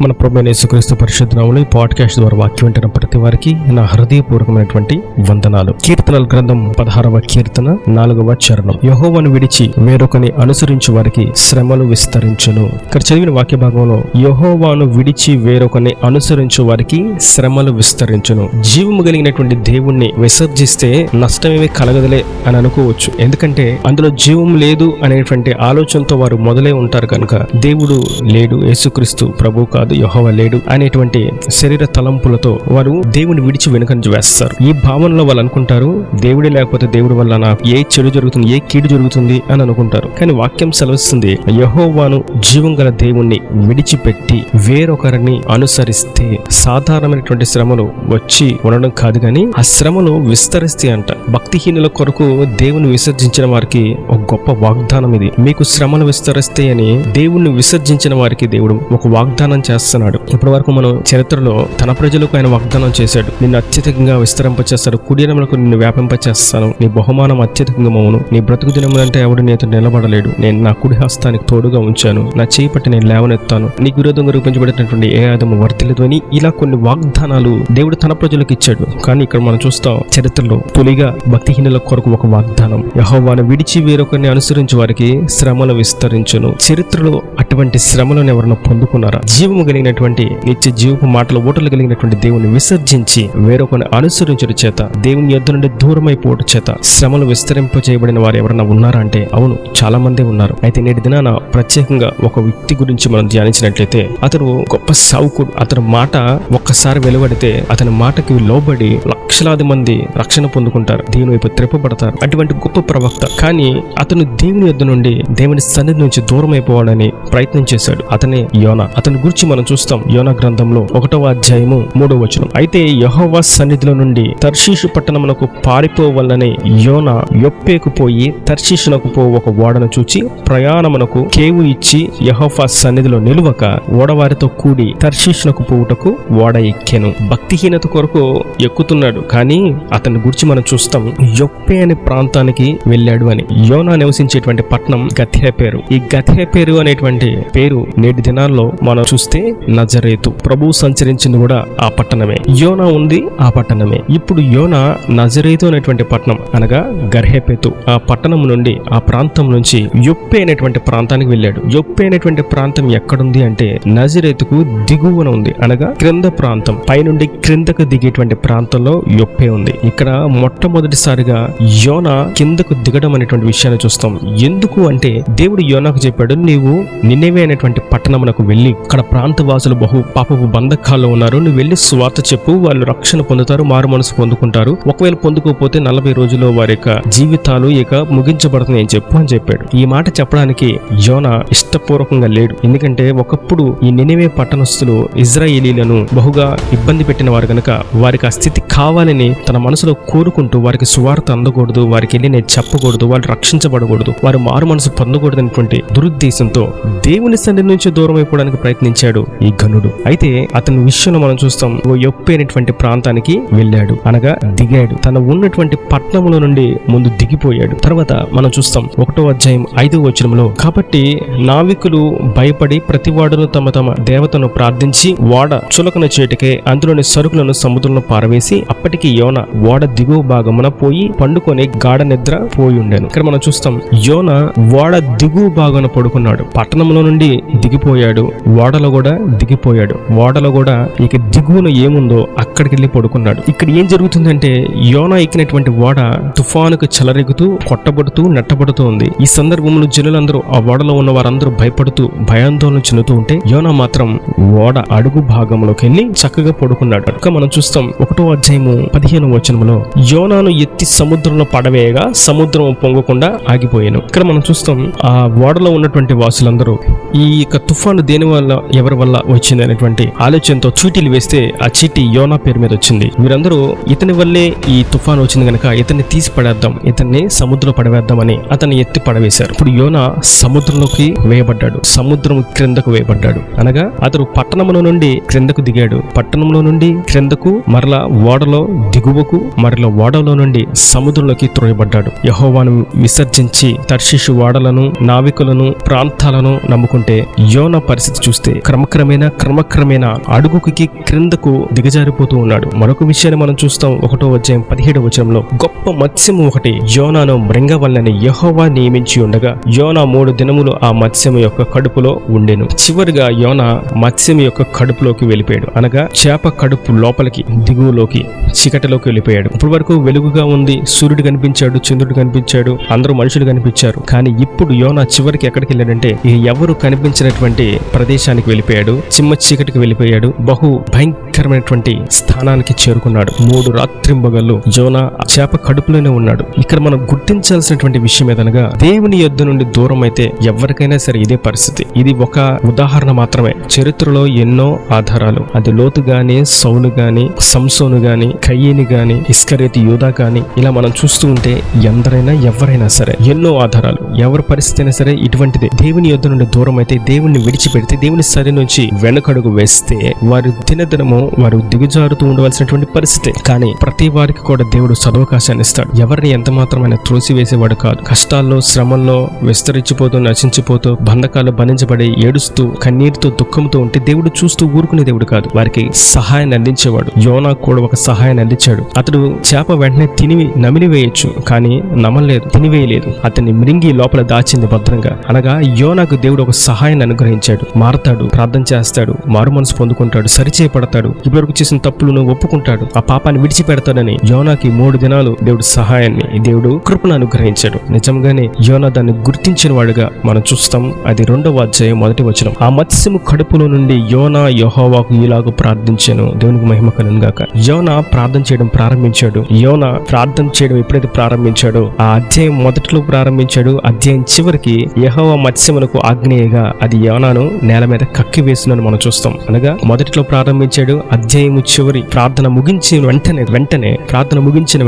మన ప్రభువైన యేసుక్రీస్తు పరిశుద్ధ నామములో ఈ పాడ్కాస్ట్ ద్వారా వాక్యం వింటున్న ప్రతి వారికి నా హృదయపూర్వకమైనటువంటి వందనాలు. కీర్తనల గ్రంథం 16వ కీర్తన 4వ చరణం. యెహోవాను విడిచి వేరొకని అనుసరించు వారికి శ్రమలు విస్తరించును. ఇక్కడ చదివిన వాక్య భాగంలో యెహోవాను విడిచి వేరొకని అనుసరించు వారికి శ్రమలు విస్తరించును. జీవము కలిగినటువంటి దేవుణ్ణి విసర్జిస్తే నష్టమేమీ కలగదులే అని అనుకోవచ్చు. ఎందుకంటే అందులో జీవం లేదు అనేటువంటి ఆలోచనతో వారు మొదలై ఉంటారు కనుక దేవుడు లేడు, యేసుక్రీస్తు ప్రభు కాదు, యెహోవా లేడు అనేటువంటి శరీర తలంపులతో వారు దేవుని విడిచి వెనుకంజ వేస్తారు. ఈ భావనలో వాళ్ళు అనుకుంటారు దేవుడే లేకపోతే దేవుడి వల్ల నాకు ఏ చెడు జరుగుతుంది, ఏ కీడు జరుగుతుంది అని అనుకుంటారు. కానీ వాక్యం సెలవిస్తుంది యెహోవాను జీవం గల దేవుణ్ణి విడిచిపెట్టి వేరొకరిని అనుసరిస్తే సాధారణమైనటువంటి శ్రమలు వచ్చి ఉండడం కాదు కానీ ఆ శ్రమలు విస్తరిస్తే అంట. భక్తిహీనుల కొరకు దేవుని విసర్జించిన వారికి ఒక గొప్ప వాగ్దానం ఇది. మీకు శ్రమలు విస్తరిస్తే అని దేవుణ్ణి విసర్జించిన వారికి దేవుడు ఒక వాగ్దానం చేస్తున్నాడు. ఇప్పటి వరకు మనం చరిత్రలో తన ప్రజలకు ఆయన వాగ్దానం చేశాడు. నిన్ను అత్యధికంగా విస్తరింపచేస్తాడు, కుడియనములకు నిన్ను వ్యాపింపచేస్తాను, నీ బహుమానం అత్యధికంగా మౌను, నీ బ్రతుకు దినములంటే ఎవడు నీతో నిలబడలేడు, నేను నా కుడి హస్తానికి తోడుగా ఉంచాను, నా చేయి పట్టి నేను లేవనెత్తాను, నీకు విరోధంగా రూపించబడినటువంటి ఏ ఆయుధము వర్తిల్లదు అని ఇలా కొన్ని వాగ్దానాలు దేవుడు తన ప్రజలకు ఇచ్చాడు. కానీ ఇక్కడ మనం చూస్తాం చరిత్రలో తొలిగా భక్తిహీనుల కొరకు ఒక వాగ్దానం, యెహోవాను విడిచి వేరొకరిని అనుసరించే వారికి శ్రమలు విస్తరించును. చరిత్రలో అటువంటి శ్రమలను ఎవరైనా పొందుకున్నారా? జీవము కలిగినటువంటి నిత్య జీవపు మాటల ఓటలు కలిగినటువంటి దేవుని విసర్జించి వేరొకరిని అనుసరించడం చేత, దేవుని యొద్ద నుండి దూరమైపోవడం చేత శ్రమలు విస్తరింప చేయబడిన వారు ఎవరైనా ఉన్నారా అంటే అవును, చాలా మంది ఉన్నారు. అయితే నేటి దినాన ప్రత్యేకంగా ఒక వ్యక్తి గురించి మనం ధ్యానించినట్లయితే అతను గొప్ప సావుకుడు. అతని మాట ఒక్కసారి వెలువడితే అతని మాటకి లోబడి లక్షలాది మంది రక్షణ పొందుకుంటారు, దేవుని వైపు త్రిప్పబడతారు. అటువంటి గొప్ప ప్రవక్త. కానీ అతను దేవుని యొద్ద నుండి దేవుని సన్నిధి నుంచి దూరం అయిపోవాలని ప్రయత్నం చేశాడు. అతనే యోనా. అతని గురించి మనం చూస్తాం యోనా గ్రంథంలో 1వ అధ్యాయము 3వ వచనం. అయితే యెహోవా సన్నిధిలో నుండి తర్షీషు పట్టణమునకు పారిపోవాలని యోనా యొప్పేకు పోయి తర్షీషునకు పో ఒక ఓడను చూచి ప్రయాణమునకు కేవు ఇచ్చి యెహోవా సన్నిధిలో నిలువక ఓడవారితో కూడి తర్షీషునకు పోవుటకు ఓడ ఎక్కెను. భక్తిహీనత కొరకు ఎక్కుతున్నాడు. కానీ అతని గురించి మనం చూస్తాం యొప్పే అనే ప్రాంతానికి వెళ్ళాడు అని. యోనా నివసించేటువంటి పట్టణం గత్హేపెరు. ఈ గత్హేపెరు అనేటువంటి పేరు నేటి దినాల్లో మనం చూస్తే నజరేతు. ప్రభువు సంచరించింది కూడా ఆ పట్టణమే. యోనా ఉంది ఆ పట్టణమే. ఇప్పుడు యోనా నజరేతు అనేటువంటి పట్టణం అనగా గర్హేపెతు ఆ పట్టణం నుండి ఆ ప్రాంతం నుంచి యొప్పే అనేటువంటి ప్రాంతానికి వెళ్ళాడు. యొప్పే అనేటువంటి ప్రాంతం ఎక్కడుంది అంటే నజరేతుకు దిగువన ఉంది, అనగా క్రింద ప్రాంతం. పైనుండి క్రిందకు దిగేటువంటి ప్రాంతంలో యొప్పే ఉంది. ఇక్కడ మొట్టమొదటిసారిగా యోనా కిందకు దిగడం అనేటువంటి విషయాన్ని చూస్తాం. ఎందుకు అంటే దేవుడు యోనాకు చెప్పాడు, నీవు నినెవే అనేటువంటి పట్టణమునకు వెళ్ళి అక్కడ ప్రాంతవాసులు బహు పాపపు బంధకాల్లో ఉన్నారు, నువ్వు వెళ్ళి సువార్త చెప్పు, వాళ్ళు రక్షణ పొందుతారు, మారు మనసు పొందుకుంటారు. ఒకవేళ పొందుకోకపోతే 40 రోజుల్లో వారి యొక్క జీవితాలు ఇక ముగించబడుతుంది అని చెప్పు అని చెప్పాడు. ఈ మాట చెప్పడానికి యోనా ఇష్టపూర్వకంగా లేడు. ఎందుకంటే ఒకప్పుడు ఈ నినెవే పట్టణస్థులు ఇజ్రాయేలీలను బహుగా ఇబ్బంది పెట్టిన వారు కనుక వారికి ఆ స్థితి కావాలని తన మనసులో కోరుకుంటూ వారికి సువార్త అందకూడదు, వారికి వెళ్ళి నేను చెప్పకూడదు, వాళ్ళు రక్షించబడకూడదు, వారు మారు మనసు పొందకూడదు అనేటువంటి దురుద్దేశంతో దేవుని సన్నిధి నుంచి దూరం అయిపోవడానికి ప్రయత్నించాడు ఈ ఘనుడు. అయితే అతని విషయంలో మనం చూస్తాం యొప్పే అనేటువంటి ప్రాంతానికి వెళ్ళాడు, అనగా దిగాడు. తన ఉన్నటువంటి పట్టణంలో నుండి ముందు దిగిపోయాడు. తర్వాత మనం చూస్తాం 1వ అధ్యాయం 5వ వచనంలో, కాబట్టి నావికులు భయపడి ప్రతివాడును తమ తమ దేవతను ప్రార్థించి ఓడ చులకన చేటికే అందులోని సరుకులను సముద్రంలో పారవేసి అప్పటికి యోనా ఓడ దిగువ భాగమున పోయి పండుకొని గాఢ నిద్ర పోయి ఉండెను. ఇక్కడ మనం చూస్తాం యోనా ఓడ దిగువ భాగమున పడుకున్నాడు. పట్టణంలో నుండి దిగిపోయాడు, ఓడలో కూడా దిగిపోయాడు. ఓడలో కూడా ఇక దిగువన ఏముందో అక్కడికి వెళ్ళి పడుకున్నాడు. ఇక్కడ ఏం జరుగుతుందంటే యోనా ఎక్కినటువంటి ఓడ తుఫానుకు చెలరెగుతూ కొట్టబడుతూ నెట్టబడుతూ ఉంది. ఈ సందర్భంలో జనులందరూ ఆ ఓడలో ఉన్న వారందరూ భయపడుతూ భయాందోళన చెందుతూ ఉంటే యోనా మాత్రం ఓడ అడుగు భాగంలోకి వెళ్ళి చక్కగా పడుకున్నాడు. అక్కడ మనం చూస్తాం 1వ అధ్యాయము 15వ వచనంలో, యోనాను ఎత్తి సముద్రంలో పడవేయగా సముద్రం పొంగకుండా ఆగిపోయాను. ఇక్కడ మనం చూస్తాం ఆ ఓడలో ఉన్నటువంటి వాసులందరూ ఈ యొక్క తుఫాను దేని వల్ల ఎవరి వల్ల వచ్చింది అనేటువంటి ఆలోచనతో చీటీలు వేస్తే ఆ చీటీ యోనా పేరు మీద వచ్చింది. వీరందరూ ఇతని వల్లే ఈ తుఫాను వచ్చింది కనుక ఇతన్ని తీసి పడేద్దాం, ఇతన్ని సముద్రంలో పడవేద్దామని అతన్ని ఎత్తి పడవేశారు. ఇప్పుడు యోనా సముద్రంలోకి వేయబడ్డాడు, సముద్రం క్రిందకు వేయబడ్డాడు. అనగా అతడు పట్టణంలో నుండి క్రిందకు దిగాడు, పట్టణంలో నుండి క్రిందకు మరలా ఓడలో దిగువకు, మరలా ఓడలో నుండి సముద్రంలోకి త్రోయబడ్డాడు. యెహోవాను విసర్జించి తర్షీషు ఓడలను నావికులను ప్రాంతాలను నమ్ముకుంటే యోనా పరిస్థితి చూస్తే క్రమక్రమేణా అడుగుకి క్రిందకు దిగజారిపోతూ ఉన్నాడు. మరొక విషయాన్ని మనం చూస్తాం. 1వ అధ్యాయం 17వ వచనంలో, గొప్ప మత్స్యము ఒకటి యోనాను మృంగవలెనని యెహోవా నియమించి ఉండగా యోనా 3 దినములు ఆ మత్స్యము యొక్క కడుపులో ఉండెను. చివరిగా యోనా మత్స్యము యొక్క కడుపులోకి వెళ్ళిపోయాడు. అనగా చేప కడుపు లోపలికి, దిగువలోకి, చీకటిలోకి వెళ్ళిపోయాడు. ఇప్పటి వరకు వెలుగుగా ఉంది, సూర్యుడు కనిపించాడు, చంద్రుడు కనిపించాడు, అందరూ మనుషులు కనిపించారు. కానీ ఇప్పుడు యోనా చివరికి ఎక్కడికి వెళ్ళాడంటే ఎవరు కనిపించినటువంటి ప్రదేశానికి వెళ్ళిపోయాడు, చిమ్మ చీకటికి వెళ్ళిపోయాడు, బహు భయంకరమైనటువంటి స్థానానికి చేరుకున్నాడు. 3 రాత్రింబగళ్ళు యోనా చేప కడుపులోనే ఉన్నాడు. ఇక్కడ మనం గుర్తించాల్సినటువంటి విషయం ఏదనగా, దేవుని యొద్ద నుండి దూరం అయితే ఎవరికైనా సరే ఇదే పరిస్థితి. ఇది ఒక ఉదాహరణ మాత్రమే. చరిత్రలో ఎన్నో ఆధారాలు, అది లోతు గాని, సౌలు గాని, సంసోను గాని, కయ్యేని గాని, ఇస్కరేతు యూదా గాని, ఇలా మనం చూస్తూ ఉంటే ఎందరైనా ఎవరైనా సరే ఎన్నో ఆధారాలు. ఎవరి పరిస్థితి అయినా సరే ఇటువంటిదే. దేవుని యొద్ద నుండి దూరం అయితే, దేవుణ్ణి విడిచిపెడితే, దేవుని సరి నుంచి వెనుకడుగు వేస్తే వారు దినదినము వారు దిగుజారుతూ ఉండవలసినటువంటి పరిస్థితి. కానీ ప్రతి వారికి కూడా దేవుడు సదవకాశాన్ని ఇస్తాడు. ఎవరిని ఎంత మాత్రమైనా త్రోసివేసేవాడు కాదు. కష్టాల్లో, శ్రమంలో విస్తరించిపోతూ, నశించిపోతూ, బంధకాలు బంధించబడి ఏడుస్తూ, కన్నీరుతో, దుఃఖంతో ఉంటే దేవుడు చూస్తూ ఊరుకునే దేవుడు కాదు. వారికి సహాయాన్ని అందించేవాడు. యోనా కూడా ఒక సహాయాన్ని అందించాడు. అతడు చేప వెంటనే నమిలివేయచ్చు, కానీ నమలేదు, తినివేయలేదు. అతన్ని మృంగి లోపల దాచింది భద్రంగా. అనగా యోనాకు దేవుడు ఒక సహాయాన్ని అనుగ్రహించాడు. మారతాడు, ప్రార్థన చేస్తాడు, మారు మనసు పొందుకుంటాడు, సరిచేయబడతాడు, ఇప్పటివరకు చేసిన తప్పులను ఒప్పుకుంటాడు, ఆ పాపాన్ని విడిచిపెడతాడని యోనాకి 3 దినాలు దేవుడు సహాయాన్ని, దేవుడు కృపను అనుగ్రహించాడు. నిజంగానే యోనా దాన్ని గుర్తించిన వాడుగా మనం చూస్తాం. అది 2వ అధ్యాయం 1వ వచనం. ఆ మత్స్యము కడుపులో నుండి యోనా యెహోవాకు ఇలాగ ప్రార్థించాను. దేవునికి మహిమ కలుగును గాక. యోనా ప్రార్థన చేయడం ప్రారంభించాడు. యోనా ప్రార్థన చేయడం ఎప్పుడైతే ప్రారంభించాడో, ఆ అధ్యాయం మొదటిలో ప్రారంభించాడు, అధ్యాయం చివరికి యెహోవా మత్స్యమునకు ఆజ్ఞేయగా అది యోనాను నేల మీద కక్కి వేసినని మనం చూస్తాం. అనగా మొదటిలో ప్రారంభించాడు, అధ్యాయము చివరి ప్రార్థన ముగించిన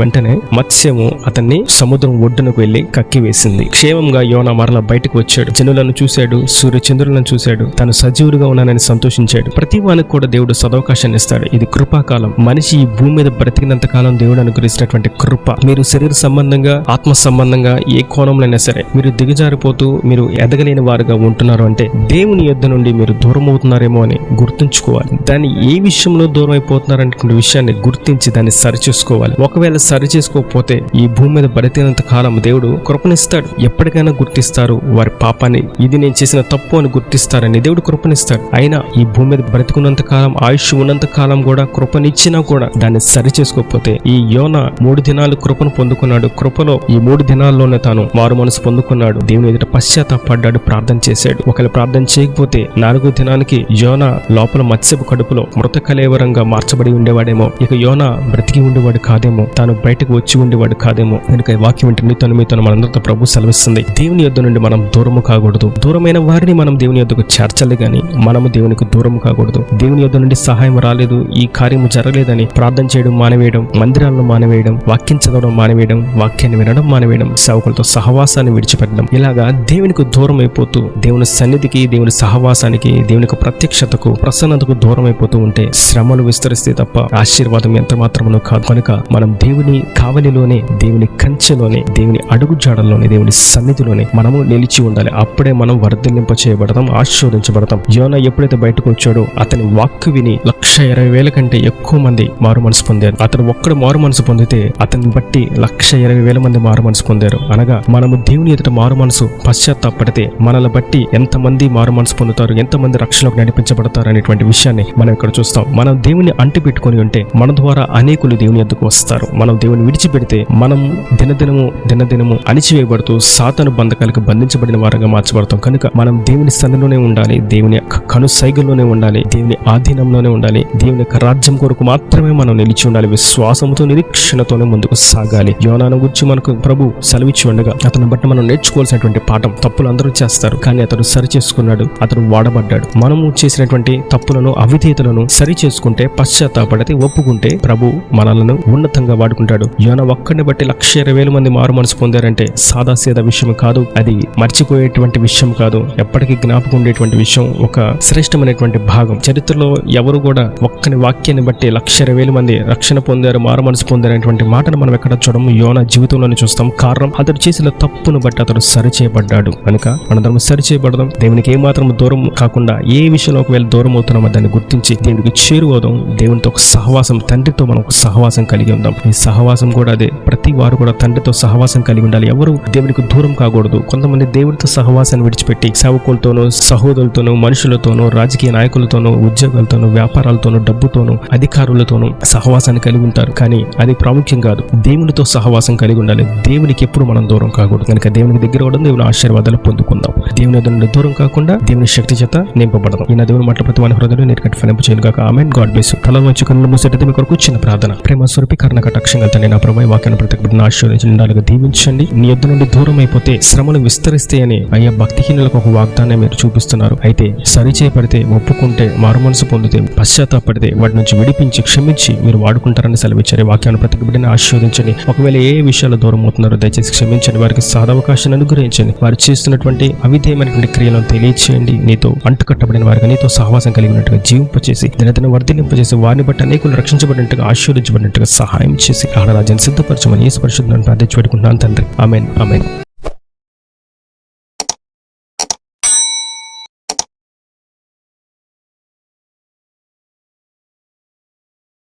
వెంటనే మత్స్యము అతన్ని సముద్రం ఒడ్డునకు వెళ్లి కక్కి వేసింది. క్షేమంగా యోనా మరలా బయటకు వచ్చాడు. జనులను చూశాడు, సూర్యచంద్రులను చూశాడు, తాను సజీవుడిగా ఉన్నానని సంతోషించాడు. ప్రతి వానికి కూడా దేవుడు సదవకాశాన్ని ఇస్తాడు. ఇది కృపాకాలం. మనిషి ఈ భూమి మీద బ్రతికినంత కాలం దేవుడు అనుగ్రహించినటువంటి కృప. మీరు శరీర సంబంధంగా, ఆత్మ సంబంధంగా ఏ కోణంలో సరే మీరు దిగజారిపోతూ, మీరు ఎదగలేని వారుగా ఉంటున్నారు అంటే దేవుని యొద్ద నుండి మీరు దూరం అవుతున్నారేమో అని గుర్తుంచుకోవాలి. దాన్ని ఏ విషయంలో దూరం అయిపోతున్నారనే విషయాన్ని గుర్తించి దాన్ని సరిచేసుకోవాలి. ఒకవేళ సరి చేసుకోకపోతే ఈ భూమి మీద బ్రతికినంత కాలం దేవుడు కృపనిస్తాడు. ఎప్పటికైనా గుర్తిస్తారు వారి పాపాన్ని, ఇది నేను చేసిన తప్పు అని గుర్తిస్తారని దేవుడు కృపనిస్తాడు. అయినా ఈ భూమి మీద బ్రతికున్నంత కాలం, ఆయుష్ ఉన్నంత కాలం కూడా కృపనిచ్చినా కూడా దాన్ని సరి చేసుకోకపోతే, ఈ యోనా 3 దినాలు కృపను పొందుకున్నాడు. కృపలో ఈ 3 దినాల్లోనే తాను మారు మనసు పొందుకున్నాడు. దేవుని ఎదుట పశ్చాత్తాపడ్డాడు, ప్రార్థన చేశాడు. ఒకవేళ ప్రార్థన చేయకపోతే 4వ దినానికి యోనా లోపల మత్స్యపు కడుపులో మృత కళేవరంగా మార్చబడి ఉండేవాడేమో. ఇక యోనా బ్రతికి ఉండేవాడు కాదేమో, తాను బయటకు వచ్చి ఉండేవాడు కాదేమో. కనుక ఈ వాక్యం వింటే మీతో మనందరితో ప్రభు సెలవిస్తుంది, దేవుని యొద్ద నుండి మనం దూరము కాకూడదు. దూరమైన వారిని మనం దేవుని యొద్దకు చేర్చాలి గాని మనము దేవునికి దూరం కాకూడదు. దేవుని యొద్ద నుండి సహాయం రాలేదు, ఈ కార్యము జరగలేదని ప్రార్థన చేయడం మానేవేయడం, మందిరాలను మానేవేయడం, వాక్యం చదవడం మానేవేయడం, వాక్యాన్ని వినడం మానేవేయడం, సేవకులతో సహవాసాన్ని విడిచిపెట్టడం, ఇలాగా దేవునికి దూరం అయిపోతూ, దేవుని సన్నిధికి, దేవుని సహవాసానికి, దేవుని ప్రత్యక్షతకు, ప్రసన్నతకు దూరం అయిపోతూ ఉంటే శ్రమలు విస్తరిస్తే తప్ప ఆశీర్వాదం ఎంత మాత్రమో కాదు. కనుక మనం దేవుని కావలిలోనే, దేవుని కంచెలోనే, దేవుని అడుగు జాడల్లోనే, దేవుని సన్నిధిలోనే మనము నిలిచి ఉండాలి. అప్పుడే మనం వర్ధిల్లింప చేయబడతాం, ఆశీర్వదించబడతాం. యోనా ఎప్పుడైతే బయటకు వచ్చాడో అతని వాక్కు విని 120,000 కంటే ఎక్కువ మంది మారు మనసు పొందారు. అతను ఒక్కడు మారు మనసు పొందితే అతన్ని బట్టి 120,000 మంది మారు మనసు పొందారు. అనగా మనము దేవుని ఎదుట మారు మనసు పశ్చాత్తాపడితే మనల్ని బట్టి ఎంతమంది మారు మనసు పొందుతారు, ఎంతమంది రక్షణకు నడిపించబడతారు అనేటువంటి విషయాన్ని మనం ఇక్కడ చూస్తాం. మనం దేవుని అంటి పెట్టుకుని ఉంటే మన ద్వారా అనేకులు దేవుని యొద్దకు వస్తారు. మనం దేవుని విడిచిపెడితే మనం దినదినము అణిచివేయబడుతూ సాతాను బంధకాలకు బంధించబడిన వారంగా మార్చబడతాం. కనుక మనం దేవుని సన్నిధిలోనే ఉండాలి, దేవుని కను సైగల్లోనే ఉండాలి, దేవుని ఆధీనంలోనే ఉండాలి. దేవుని యొక్క రాజ్యం కొరకు మాత్రమే మనం నిలిచి ఉండాలి. విశ్వాసంతో, నిరీక్షణతోనే ముందుకు సాగాలి. యోనాను గురించి మనకు ప్రభు సెలవిచ్చి ఉండగా అతను బట్టి మనం నేర్చుకోవాల్సినటువంటి పాఠం, తప్పులు అందరూ చేస్తారు కానీ అతడు సరి చేసుకున్నాడు, అతడు వాడబడ్డాడు. మనము చేసినటువంటి తప్పులను, అవిధేయతలను సరి చేసుకుంటే, పశ్చాత్తాపడితే, ఒప్పుకుంటే ప్రభు మనలను ఉన్నతంగా వాడుకుంటాడు. యోనా ఒక్కడిని బట్టి 1,20,000 మంది మారు మనసు పొందారంటే సాదాసీదా విషయం కాదు, అది మర్చిపోయేటువంటి విషయం కాదు, ఎప్పటికీ జ్ఞాపకం ఉండేటువంటి విషయం, ఒక శ్రేష్టమైనటువంటి భాగం. చరిత్రలో ఎవరు కూడా ఒక్కని వాక్యాన్ని బట్టి 1,20,000 మంది రక్షణ పొందారు, మారు మనసు పొందారు అనేటువంటి మాటను మనం ఎక్కడ చూడము, యోనా జీవితంలోనే చూస్తాం. కారణం, అతడు చేసిన తప్పును బట్టి అతడు సరిచేయబడ్డాడు. కనుక మనందరం సరిచేయబడదాం. దేవునికి ఏమాత్రం దూరం కాకుండా, ఏ విషయంలో ఒకవేళ దూరం అవుతున్నామో దాన్ని గుర్తించి దేవుడికి చేరువవుదాం. దేవునితో ఒక సహవాసం, తండ్రితో మనం ఒక సహవాసం కలిగి ఉందాం. ఈ సహవాసం కూడా అదే, ప్రతి వారు కూడా తండ్రితో సహవాసం కలిగి ఉండాలి. ఎవరు దేవునికి దూరం కాకూడదు. కొంతమంది దేవుడితో సహవాసాన్ని విడిచిపెట్టి సేవకులతోనూ, సహోదరులతోనూ, మనుషులతోనూ, రాజకీయ నాయకులతోనూ, ఉద్యోగాలతోనూ, వ్యాపారాలతోనూ, డబ్బుతోనూ, అధికారులతోనూ సహవాసాన్ని కలిగి ఉంటారు. కానీ అది ప్రాముఖ్యం కాదు. దేవునితో సహవాసం కలిగి ఉండాలి. దేవునికి ఎప్పుడు మనం దూరం కాకూడదు. కనుక దేవునికి దగ్గర అవడం, దేవుని ఆశీర్వాదాలు పొందుకుందాం. దేవుని నుండి దూరం కాకుండా దేవుని శక్తి చేత నింపబడదాం. ఈ దేవుని మాటల ప్రతి వాని హృదయంలో నేను కట్టి చేయను కాక. ఆమేన్. God bless you. తల వంచి కన్నులు మూసేటైతే మీ కొరకు చిన్న ప్రార్థన. ప్రేమ స్వరూపి కరుణ కటాక్షంగా తండ్రి, నా ప్రభువా, వాక్యాన్ని ప్రతి బిడ్డను ఆశీర్వదించి నిండాలుగా దీవించండి. నీ యొద్ద నుండి దూరం అయిపోతే శ్రమలు విస్తరిస్తాయని అయ్యా భక్తిహీనులకు ఒక వాగ్దానం మీరు చూపిస్తున్నారు. అయితే సరిచేయబడితే, ఒప్పుకుంటే, మారు మనసు పొందితే, పశ్చాత్తాపడితే వాటి నుంచి విడిపించి క్షమించి మీరు వాడుకుంటారని సెలవిచ్చారు. వాక్యాన్ని ప్రతి బిడ్డని ఆశీర్వదించండి. ఒకవేళ ఏ విషయాలు దూరం అవుతున్నారో దయచేసి క్షమించండి. వారికి సాధవకాశాన్ని అనుగ్రహించండి. వారు చేస్తున్నటువంటి అవిధేయమైనటువంటి క్రియలను తెలియచేయండి. నీతో అంటుకట్టబడిన వారికి నీతో సహవాసం కలిగినట్టుగా జీవింపచేసి, దినదిన వర్ధిలింపచేసి, వారిని బట్టి అనేకులు రక్షించబడినట్టుగా, ఆశీర్వదించబడినట్టుగా సహాయం చేసి రాజ్యాన్ని సిద్ధపరచమని యేసు పరిశుద్ధ నామమున ప్రార్థించి వేడుకుంటున్నాను తండ్రి. ఆమేన్. ఆమేన్.